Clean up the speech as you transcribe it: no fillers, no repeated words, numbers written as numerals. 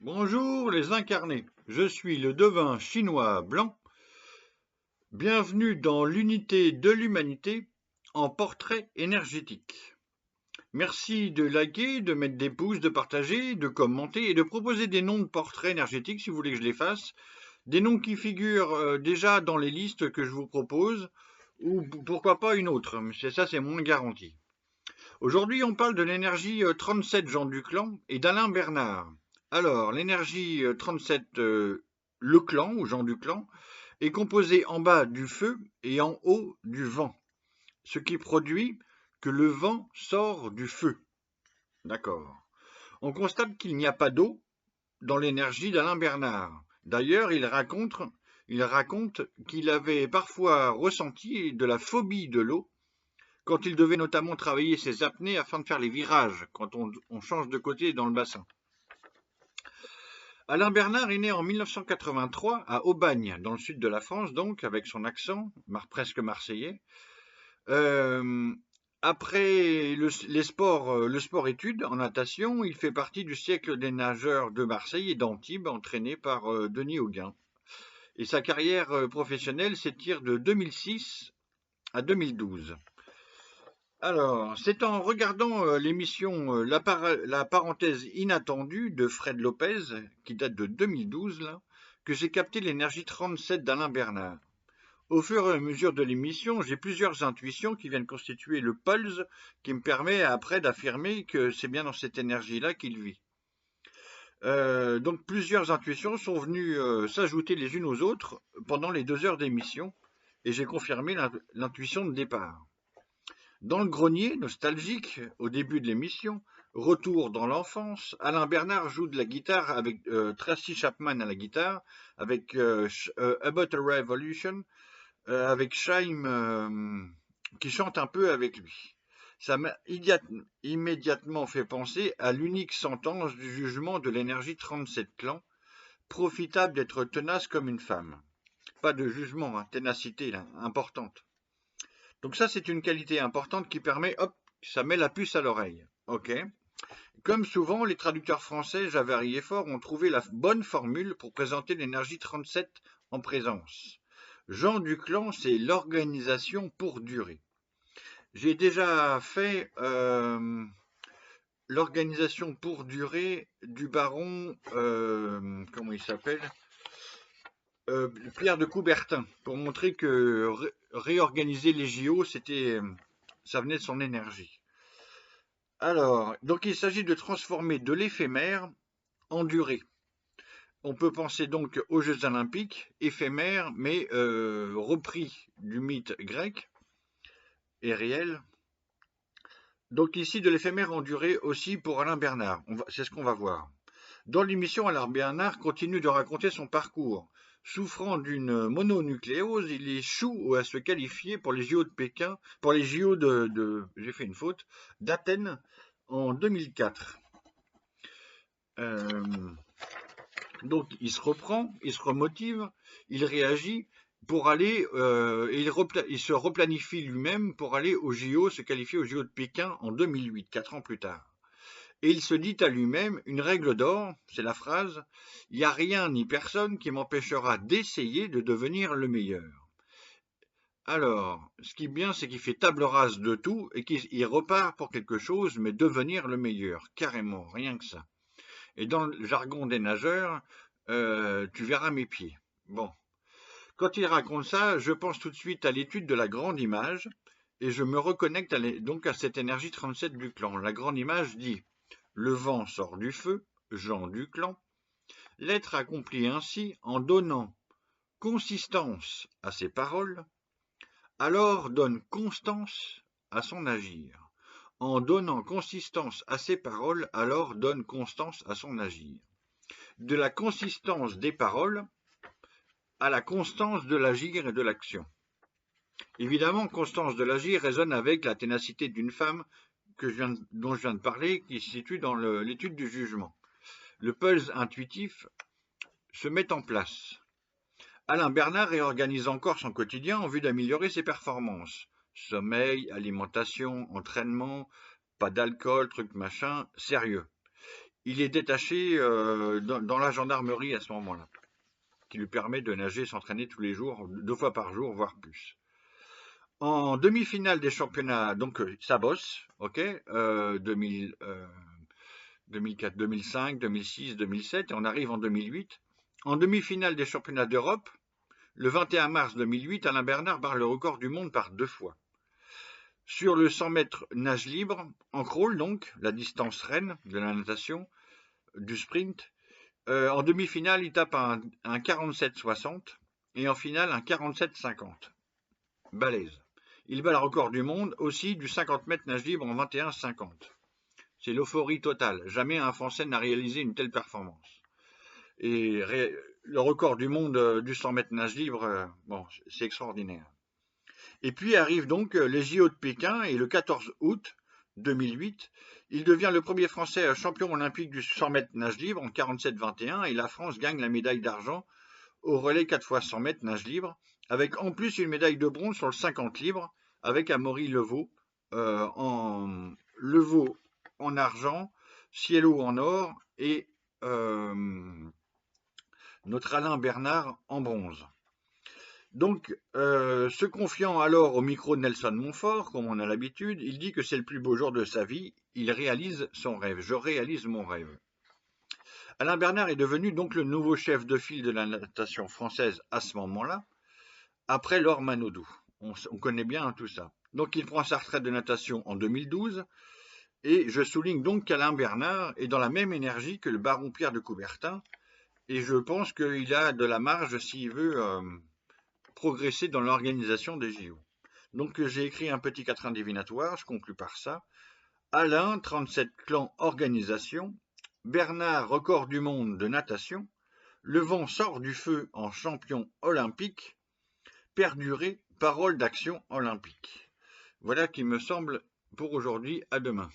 Bonjour les incarnés, je suis le devin chinois blanc. Bienvenue dans l'unité de l'humanité en portrait énergétique. Merci de liker, de mettre des pouces, de partager, de commenter et de proposer des noms de portraits énergétiques si vous voulez que je les fasse. Des noms qui figurent déjà dans les listes que je vous propose ou pourquoi pas une autre, ça c'est moins garanti. Aujourd'hui, on parle de l'énergie 37 Jean Duclan et d'Alain Bernard. Alors, l'énergie 37 Leclan ou Jean Duclan est composée en bas du feu et en haut du vent, ce qui produit que le vent sort du feu. D'accord. On constate qu'il n'y a pas d'eau dans l'énergie d'Alain Bernard. D'ailleurs, il raconte qu'il avait parfois ressenti de la phobie de l'eau quand il devait notamment travailler ses apnées afin de faire les virages, quand on change de côté dans le bassin. Alain Bernard est né en 1983 à Aubagne, dans le sud de la France, donc, avec son accent presque marseillais. Après le sport-études en natation, il fait partie du siècle des nageurs de Marseille et d'Antibes, entraîné par Denis Hauguin. Et sa carrière professionnelle s'étire de 2006 à 2012. Alors, c'est en regardant l'émission La parenthèse inattendue de Fred Lopez, qui date de 2012, là, que j'ai capté l'énergie 37 d'Alain Bernard. Au fur et à mesure de l'émission, j'ai plusieurs intuitions qui viennent constituer le pulse qui me permet après d'affirmer que c'est bien dans cette énergie-là qu'il vit. Donc plusieurs intuitions sont venues s'ajouter les unes aux autres pendant les 2 heures d'émission et j'ai confirmé l'intuition de départ. Dans le grenier, nostalgique, au début de l'émission, retour dans l'enfance, Alain Bernard joue de la guitare avec Tracy Chapman à la guitare, avec About a Revolution, avec Chaim qui chante un peu avec lui. Ça m'a immédiatement fait penser à l'unique sentence du jugement de l'énergie 37 clans, profitable d'être tenace comme une femme. Pas de jugement, hein, ténacité là, importante. Donc ça, c'est une qualité importante qui permet, hop, ça met la puce à l'oreille. Ok. Comme souvent, les traducteurs français Javary et Fort ont trouvé la bonne formule pour présenter l'énergie 37 en présence. Jean Duclan, c'est l'organisation pour durer. J'ai déjà fait l'organisation pour durer du baron, comment il s'appelle, Pierre de Coubertin, pour montrer que réorganiser les JO, ça venait de son énergie. Alors, donc il s'agit de transformer de l'éphémère en durée. On peut penser donc aux Jeux Olympiques, éphémères, mais repris du mythe grec et réel. Donc ici, de l'éphémère en durée aussi pour Alain Bernard. C'est ce qu'on va voir. Dans l'émission, Alain Bernard continue de raconter son parcours. Souffrant d'une mononucléose, il échoue à se qualifier pour les JO de Pékin, pour les JO j'ai fait une faute, d'Athènes en 2004. Donc il se reprend, il se remotive, il réagit pour aller, il se replanifie lui-même pour aller aux JO, se qualifier aux JO de Pékin en 2008, 4 ans plus tard. Et il se dit à lui-même, une règle d'or, c'est la phrase, il n'y a rien ni personne qui m'empêchera d'essayer de devenir le meilleur. Alors, ce qui est bien, c'est qu'il fait table rase de tout et qu'il repart pour quelque chose, mais devenir le meilleur, carrément, rien que ça. Et dans le jargon des nageurs, tu verras mes pieds. Bon. Quand il raconte ça, je pense tout de suite à l'étude de la grande image et je me reconnecte donc à cette énergie 37 du clan. La grande image dit « Le vent sort du feu, Jean du clan. L'être accomplit ainsi en donnant consistance à ses paroles, alors donne constance à son agir. En donnant consistance à ses paroles, alors donne constance à son agir. De la consistance des paroles à la constance de l'agir et de l'action. » Évidemment, constance de l'agir résonne avec la ténacité d'une femme dont je viens de parler, qui se situe dans l'étude du jugement. Le pulse intuitif se met en place. Alain Bernard réorganise encore son quotidien en vue d'améliorer ses performances. Sommeil, alimentation, entraînement, pas d'alcool, truc machin, sérieux. il est détaché dans la gendarmerie à ce moment-là, qui lui permet de nager, s'entraîner tous les jours, 2 fois par jour, voire plus. En demi-finale des championnats, donc ça bosse, ok, 2004, 2005, 2006, 2007, et on arrive en 2008. En demi-finale des championnats d'Europe, le 21 mars 2008, Alain Bernard bat le record du monde par 2 fois. Sur le 100 mètres nage libre, en crawl donc, la distance reine de la natation, du sprint, en demi-finale, il tape un 47,60 et en finale un 47,50. Balèze. Il bat le record du monde aussi du 50 mètres nage libre en 21,50. C'est l'euphorie totale. Jamais un Français n'a réalisé une telle performance. Et le record du monde du 100 mètres nage libre, bon, c'est extraordinaire. Et puis arrivent donc les JO de Pékin et le 14 août 2008, il devient le premier Français champion olympique du 100 mètres nage libre en 47,21 et la France gagne la médaille d'argent au relais 4 x 100 mètres nage libre, avec en plus une médaille de bronze sur le 50 libres avec Amaury Levaux en argent, Cielo en or et notre Alain Bernard en bronze. Donc, se confiant alors au micro de Nelson Montfort, comme on a l'habitude, il dit que c'est le plus beau jour de sa vie, il réalise son rêve, je réalise mon rêve. Alain Bernard est devenu donc le nouveau chef de file de la natation française à ce moment-là, après Laure Manodou. On connaît bien tout ça. Donc il prend sa retraite de natation en 2012, et je souligne donc qu'Alain Bernard est dans la même énergie que le baron Pierre de Coubertin, et je pense qu'il a de la marge s'il veut progresser dans l'organisation des JO. Donc j'ai écrit un petit quatrain divinatoire, je conclus par ça. Alain, 37 clans organisation. Bernard, record du monde de natation. Le vent sort du feu en champion olympique. Perdurer, parole d'action olympique. Voilà qui me semble pour aujourd'hui. À demain.